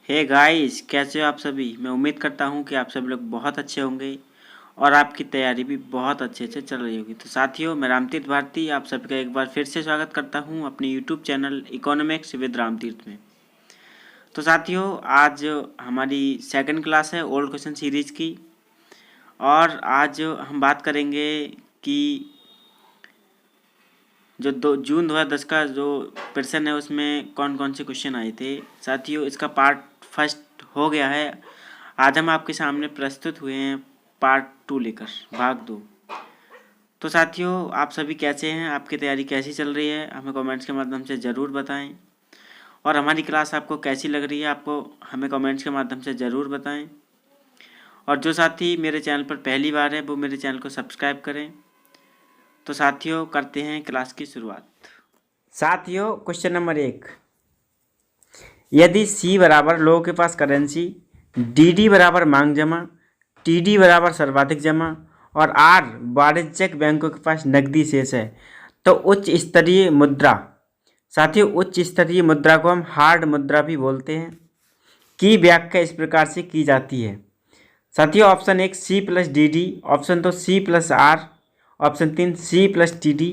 Hey guys, कैसे हो आप सभी। मैं उम्मीद करता हूँ कि आप सभी लोग बहुत अच्छे होंगे और आपकी तैयारी भी बहुत अच्छे से चल रही होगी। तो साथियों, मैं रामतीर्थ भारती आप सभी का एक बार फिर से स्वागत करता हूँ अपने YouTube channel economics with Ramtirth में। तो साथियों, आज हमारी सेकंड क्लास है ओल्ड क्वेश्चन सीरीज की और आज हम बात करेंगे कि जो जून 2010 का जो प्रश्न है उसमें कौन कौन से क्वेश्चन आए थे। साथियों, इसका पार्ट फर्स्ट हो गया है। आज हम आपके सामने प्रस्तुत हुए हैं पार्ट 2 लेकर, भाग 2। तो साथियों, आप सभी कैसे हैं, आपकी तैयारी कैसी चल रही है, हमें कमेंट्स के माध्यम से ज़रूर बताएं। और हमारी क्लास आपको कैसी लग रही है, आपको हमें कमेंट्स के माध्यम से ज़रूर बताएं। और जो साथी मेरे चैनल पर पहली बार है वो मेरे चैनल को सब्सक्राइब करें। तो साथियों, करते हैं क्लास की शुरुआत। साथियों, क्वेश्चन नंबर 1, यदि C बराबर लोगों के पास करेंसी, DD बराबर मांग जमा, TD बराबर सर्वाधिक जमा और R वाणिज्यिक बैंकों के पास नकदी शेष है, तो उच्च स्तरीय मुद्रा, साथियों उच्च स्तरीय मुद्रा को हम हार्ड मुद्रा भी बोलते हैं, की व्याख्या इस प्रकार से की जाती है। साथियों, option 1 C plus DD, option 2 C plus R, option 3 C plus TD,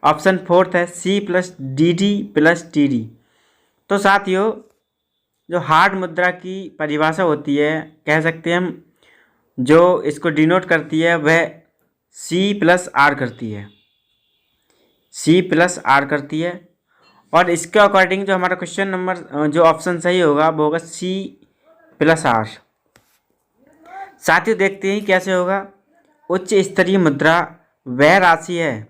option 4 है C plus DD plus TD। तो साथियों, जो हार्ड मुद्रा की परिभाषा होती है, कह सकते हैं हम, जो इसको डिनोट करती है वह C प्लस R करती है, C प्लस R करती है। और इसके अकॉर्डिंग जो हमारा क्वेश्चन नंबर जो ऑप्शन सही होगा वो होगा C प्लस R। साथियों, देखते हैं कैसे होगा। उच्च स्तरीय मुद्रा वह राशि है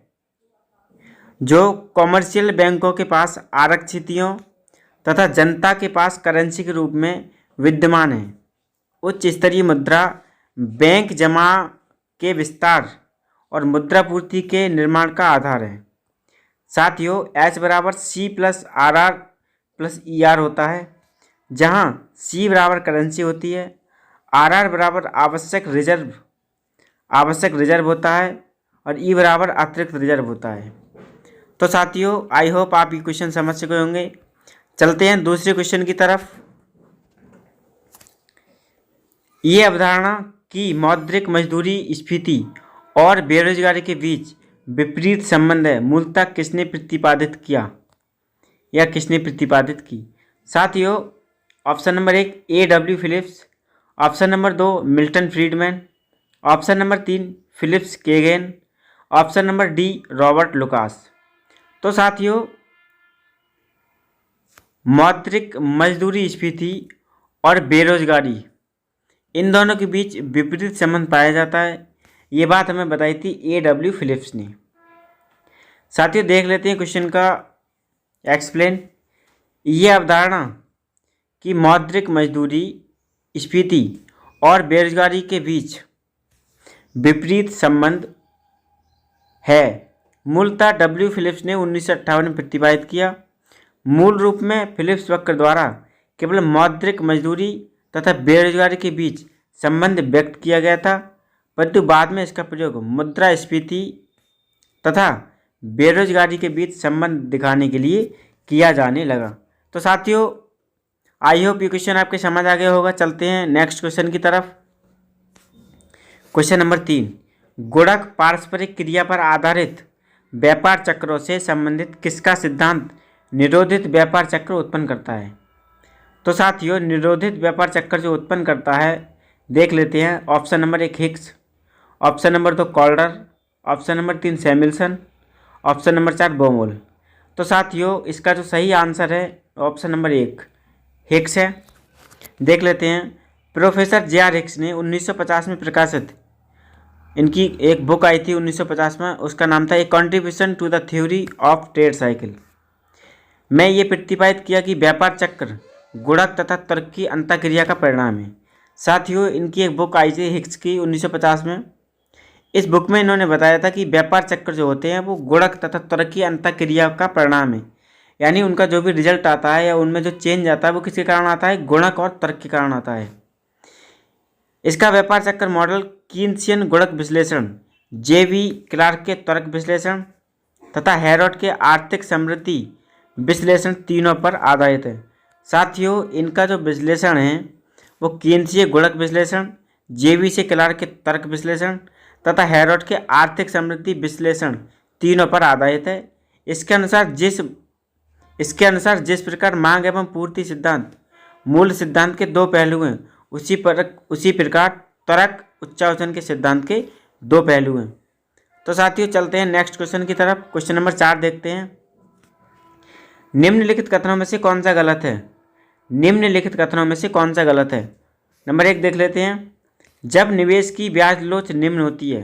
जो कॉमर्शियल बैंकों के पास आरक्षितियों तथा जनता के पास करेंसी के रूप में विद्यमान है। उच्च स्तरीय मुद्रा बैंक जमा के विस्तार और मुद्रापूर्ति के निर्माण का आधार है। साथियों, H बराबर C plus RR plus ER होता है, जहाँ C बराबर करेंसी होती है, RR बराबर आवश्यक रिजर्व होता है और E बराबर अतिरिक्त रिजर्व होता है। तो साथियों, आई होप आप ये क्वेश्चन समझ चुके होंगे। चलते हैं दूसरे क्वेश्चन की तरफ। ये अवधारणा कि मौद्रिक मजदूरी स्फीति और बेरोजगारी के बीच विपरीत संबंध है, मूलतः किसने प्रतिपादित किया या किसने प्रतिपादित की। साथियों, option number 1 A.W. Phillips, option number 2 Milton Friedman, option number 3 Phillips Cagan, option number D Robert Lucas. तो साथियों, मौद्रिक मजदूरी स्फीति और बेरोजगारी, इन दोनों के बीच विपरीत संबंध पाया जाता है। ये बात हमें बताई थी A.W. फिलिप्स ने। साथियों, देख लेते हैं क्वेश्चन का एक्सप्लेन। ये अवधारणा कि मौद्रिक मजदूरी स्फीति और बेरोजगारी के बीच विपरीत संबंध है, मूलतः W. फिलिप्स ने 1958 में प्रतिपादित किया। मूल रूप में फिलिप्स वक्र द्वारा केवल मौद्रिक मजदूरी तथा बेरोजगारी के बीच संबंध व्यक्त किया गया था, परंतु बाद में इसका प्रयोग मुद्रास्फीति तथा बेरोजगारी के बीच संबंध दिखाने के लिए किया जाने लगा। तो साथियों, आई होप ये क्वेश्चन आपके समझ आ गया होगा। चलते हैं नेक्स्ट क्वेश्चन की तरफ। क्वेश्चन नंबर 3, गुणक पारस्परिक क्रिया पर आधारित व्यापार चक्रों से संबंधित किसका सिद्धांत निरोधित व्यापार चक्र उत्पन्न करता है। तो साथियों, निरोधित व्यापार चक्र जो उत्पन्न करता है, देख लेते हैं। Option number 1 Hicks, option number 2 कॉल्डर, option number 3 Samuelson, option number 4 बोमोल। तो साथियों, इसका जो सही आंसर है ऑप्शन नंबर 1 हिक्स है। देख लेते हैं। Professor J.R. हिक्स ने 1950 में प्रकाशित इनकी एक बुक आई थी 1950 में, उसका नाम था a contribution to the theory of trade cycle. में ये प्रतिपादित किया कि व्यापार चक्र गुणक तथा तर्क की अंतःक्रिया का परिणाम है। साथियों, इनकी एक बुक आई थी हिक्स की 1950 में। इस बुक में इन्होंने बताया था कि व्यापार चक्र जो होते हैं वो गुणक तथा तर्क की अंतःक्रिया का परिणाम है, यानी उनका जो भी रिजल्ट आता है या उनमें जो चेंज आता है वो किसके कारण आता है, गुणक और तर्क के कारण आता है। इसका व्यापार चक्र मॉडल कीन्सियन गुणक विश्लेषण, J.V. क्लार्क के तर्क विश्लेषण तथा हैरोल्ड के आर्थिक समृद्धि विश्लेषण तीनों पर आधारित है। साथियों इनका जो विश्लेषण है वो कीन्सीय गुणक विश्लेषण, जेवी से क्लार्क के तर्क विश्लेषण तथा हैरोल्ड के आर्थिक समृद्धि विश्लेषण तीनों पर आधारित है। इसके अनुसार जिस प्रकार मांग एवं पूर्ति सिद्धांत मूल सिद्धांत के दो पहलू हैं, उसी प्रकार तर्क उच्चावचन के सिद्धांत के दो पहलू हैं। तो साथियों चलते हैं नेक्स्ट क्वेश्चन की तरफ। क्वेश्चन नंबर 4 देखते हैं। निम्नलिखित कथनों में से कौन सा गलत है? निम्नलिखित कथनों में से कौन सा गलत है? नंबर 1 देख लेते हैं। जब निवेश की ब्याज लोच निम्न होती है,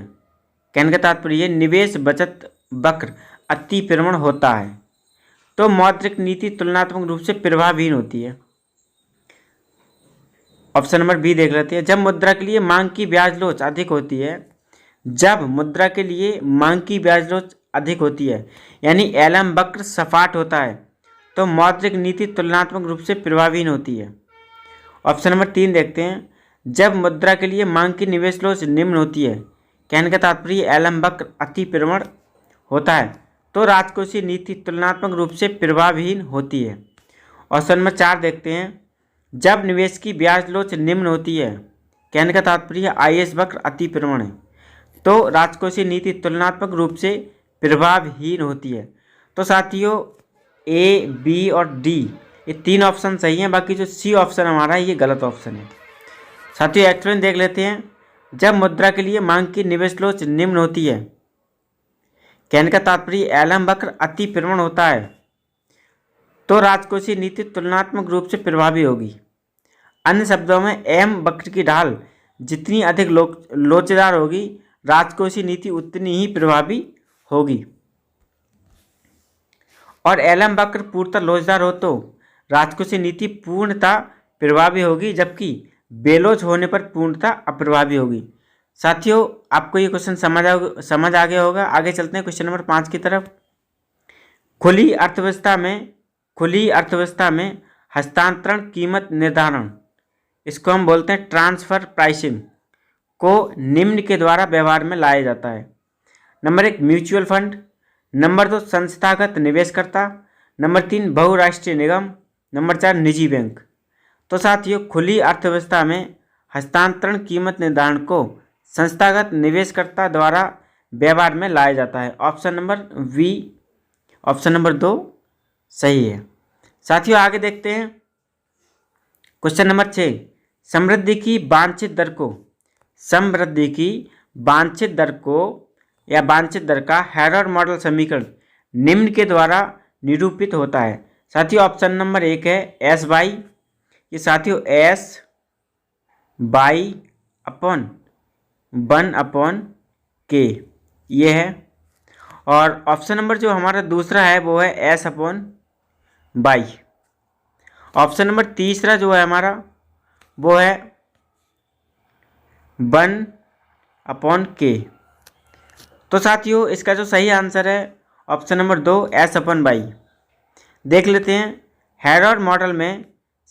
कहने का तात्पर्य निवेश बचत वक्र अति प्रवण होता है तो मौद्रिक नीति तुलनात्मक रूप से प्रभावहीन होती है। ऑप्शन नंबर बी देख लेते हैं। जब मुद्रा के लिए मांग की ब्याज लोच अधिक होती है, जब मुद्रा के लिए मांग की ब्याज लोच अधिक होती है यानी एलएम वक्र सपाट होता है तो मौद्रिक नीति तुलनात्मक रूप से प्रभावहीन होती है। ऑप्शन नंबर 3 देखते हैं। जब मुद्रा के लिए मांग की निवेश लोच निम्न होती है, कहने का तात्पर्य एलएम वक्र अति प्रवण होता है तो राजकोषीय नीति तुलनात्मक रूप से प्रभावहीन होती है। ऑप्शन नंबर 4 देखते हैं। जब निवेश की ब्याज लोच निम्न होती है, कहने का तात्पर्य आईएस वक्र अति प्रवण है तो राजकोषीय नीति तुलनात्मक रूप से प्रभावहीन होती है। तो साथियों ए, बी और डी ये 3 ऑप्शन सही हैं, बाकी जो सी ऑप्शन हमारा ये गलत ऑप्शन है। साथियों एक्सप्लेन देख लेते हैं। जब मुद्रा के लिए मांग की निवेश लोच निम्न होती है, कहने का तात्पर्य एलएम वक्र अति प्रवण होता है तो राजकोषीय नीति तुलनात्मक रूप से प्रभावी होगी। अन्य शब्दों में एम वक्र की ढाल जितनी अधिक लोचदार होगी, राजकोषीय नीति उतनी ही प्रभावी होगी। और एलएम वक्र पूर्णतः लोचदार हो तो राजकोषीय नीति पूर्णतः प्रभावी होगी, जबकि बेलोच होने पर पूर्णतः अप्रभावी होगी। साथियों आपको ये क्वेश्चन समझ आ गया होगा। आगे चलते हैं क्वेश्चन नंबर 5 की तरफ। खुली अर्थव्यवस्था में हस्तांतरण कीमत निर्धारण, इसको हम बोलते हैं ट्रांसफर प्राइसिंग, को निम्न के द्वारा व्यवहार में लाया जाता है। नंबर 1 म्यूचुअल फंड, नंबर 2 संस्थागत निवेशकर्ता, नंबर 3 बहुराष्ट्रीय निगम, नंबर 4 निजी बैंक। तो साथियों खुली अर्थव्यवस्था में हस्तांतरण कीमत निर्धारण को संस्थागत निवेशकर्ता द्वारा व्यवहार में लाया जाता है। ऑप्शन नंबर 2 सही है। साथियों आगे देखते हैं क्वेश्चन नंबर 6। समृद्धि की वांछित दर का हैरोल्ड मॉडल समीकरण निम्न के द्वारा निरूपित होता है। साथियों ऑप्शन नंबर 1 है एस बाई, ये साथियों एस बाई अपॉन 1/k ये है। और ऑप्शन नंबर जो हमारा दूसरा है वो है S upon by. Option number तीसरा जो है हमारा वो है 1/k। तो साथियों इसका जो सही आंसर है option number 2 S upon by. देख लेते हैं। हैरोल्ड मॉडल में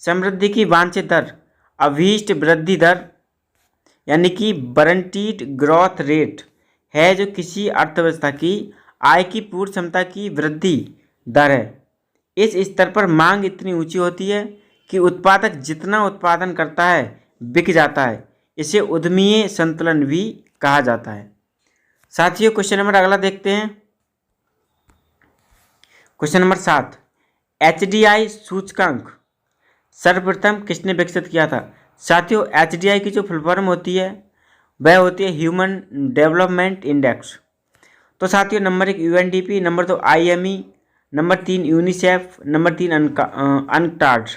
समृद्धि की वांछित दर अभीष्ट वृद्धि दर यानी कि गारंटीड ग्रोथ रेट है, जो किसी अर्थव्यवस्था की आय की पूर्ण क्षमता की वृद्धि दर है। इस स्तर पर मांग इतनी ऊंची होती है कि उत्पादक जितना उत्पादन करता है बिक जाता है। इसे उद्यमीय संतुलन भी कहा जाता है। साथियों क्वेश्चन नंबर अगला देखते हैं। Question number 7। HDI सूचकांक सर्वप्रथम किसने विकसित किया था? साथियों HDI की जो फुल फॉर्म होती है वह होती है ह्यूमन डेवलपमेंट इंडेक्स। तो साथियों number 1 UNDP, number 2 IME, number 3 UNICEF, number 3 अनटार्ड।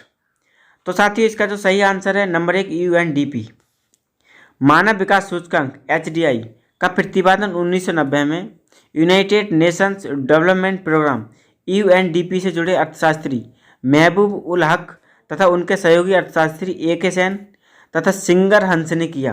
तो साथियों इसका जो सही आंसर है नंबर 1 UNDP। मानव विकास सूचकांक HDI का प्रतिपादन 1990 में United Nations development programme UNDP से जुड़े अर्थशास्त्री महबूब उल हक तथा उनके सहयोगी अर्थशास्त्री AK सेन तथा सिंगर हंस ने किया।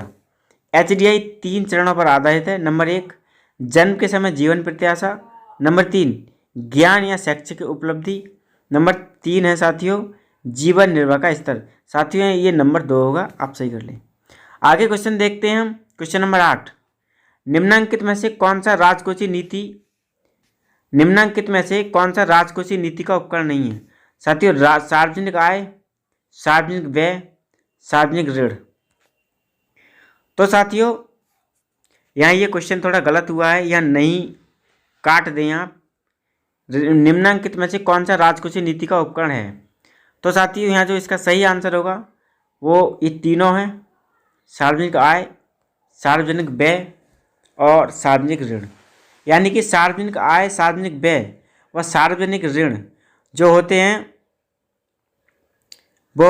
HDI 3 चरणों पर आधारित है। नंबर 1 जन्म के समय जीवन प्रत्याशा, नंबर 3 ज्ञान या शैक्षिक उपलब्धि, नंबर 3 है साथियों जीवन निर्वाह का स्तर। साथियों ये नंबर 2 होगा, आप सही कर लें। आगे क्वेश्चन देखते हैं हम। Question number 8। निम्नांकित में से कौन सा राजकोषीय नीति का उपकरण नहीं है? साथियों सार्वजनिक आय, सार्वजनिक व्यय, सार्वजनिक ऋण। तो साथियों यहाँ ये क्वेश्चन थोड़ा गलत हुआ है, या नहीं काट दें आप। निम्नलिखित में से कौन सा राजकोषीय नीति का उपकरण है? तो साथियों यहाँ जो इसका सही आंसर होगा वो ये तीनों हैं, सार्वजनिक आय, सार्वजनिक व्यय और सार्वजनिक ऋण। यानी कि सार्वजनिक आय, सार्वजनिक व्यय व सार्वजनिक ऋण जो होते हैं वो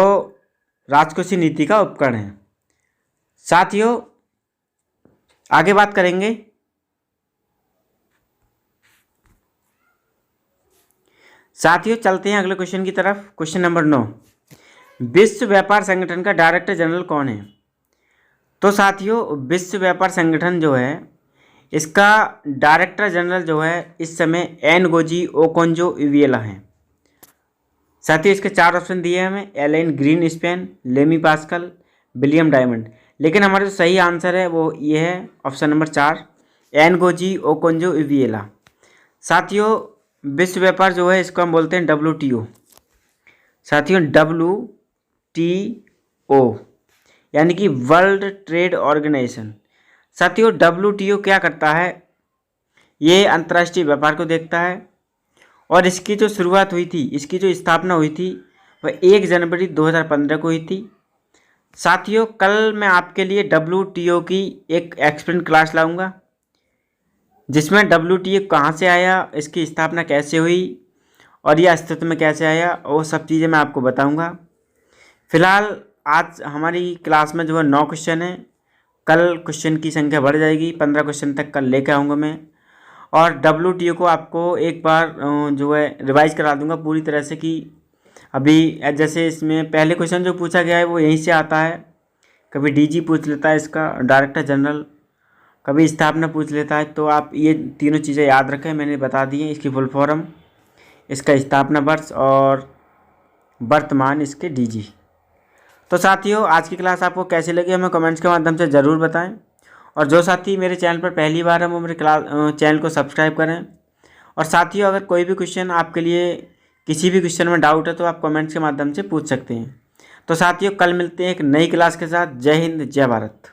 राजकोषीय नीति का उपकरण है। साथियों आगे बात करेंगे चलते हैं अगले क्वेश्चन की तरफ। क्वेश्चन नंबर 9, विश्व व्यापार संगठन का डायरेक्टर जनरल कौन है? तो साथियों विश्व व्यापार संगठन जो है इसका डायरेक्टर जनरल जो है इस समय एनगोजी ओकोंजो-इविएला हैं। साथियों इसके 4 ऑप्शन दिए हैं हमें, Alan Greenspan, Lamy Pascal, William Diamond. लेकिन हमारा जो सही आंसर है वो ये है ऑप्शन नंबर 4, एनगोजी ओकोंजो-इविएला। साथियों विश्व व्यापार जो है इसको हम बोलते हैं WTO। साथियों WTO यानी कि वर्ल्ड ट्रेड ऑर्गेनाइजेशन। साथियों WTO क्या करता है? ये अंतर्राष्ट्रीय व्यापार को देखता है और इसकी जो शुरुआत हुई थी, इसकी जो स्थापना हुई थी वह 1 जनवरी 2015 को हुई थी। साथियों कल मैं आपके लिए WTO की एक एक्सप्लेन क्लास लाऊंगा जिसमें WTO कहाँ से आया, इसकी स्थापना कैसे हुई और यह अस्तित्व में कैसे आया, वो सब चीज़ें मैं आपको बताऊंगा। फिलहाल आज हमारी क्लास में जो है 9 क्वेश्चन है, कल क्वेश्चन की संख्या बढ़ जाएगी, 15 क्वेश्चन तक कल लेकर आऊँगा मैं। और WTO को आपको एक बार जो है रिवाइज करा दूंगा पूरी तरह से कि अभी जैसे इसमें पहले क्वेश्चन जो पूछा गया है वो यहीं से आता है। कभी DG पूछ लेता है इसका, डायरेक्टर जनरल, कभी स्थापना पूछ लेता है। तो आप ये तीनों चीज़ें याद रखें, मैंने बता दी हैं। इसकी फुल फॉर्म, इसका स्थापना वर्ष और वर्तमान इसके DG। तो साथियों आज की क्लास आपको कैसी लगी हमें कमेंट्स के माध्यम से ज़रूर बताएं। और जो साथी मेरे चैनल पर पहली बार है वो मेरे चैनल को सब्सक्राइब करें। और साथियों अगर कोई भी क्वेश्चन आपके लिए किसी भी क्वेश्चन में डाउट है तो आप कमेंट्स के माध्यम से पूछ सकते हैं। तो साथियों कल मिलते हैं एक नई क्लास के साथ। जय हिंद, जय भारत।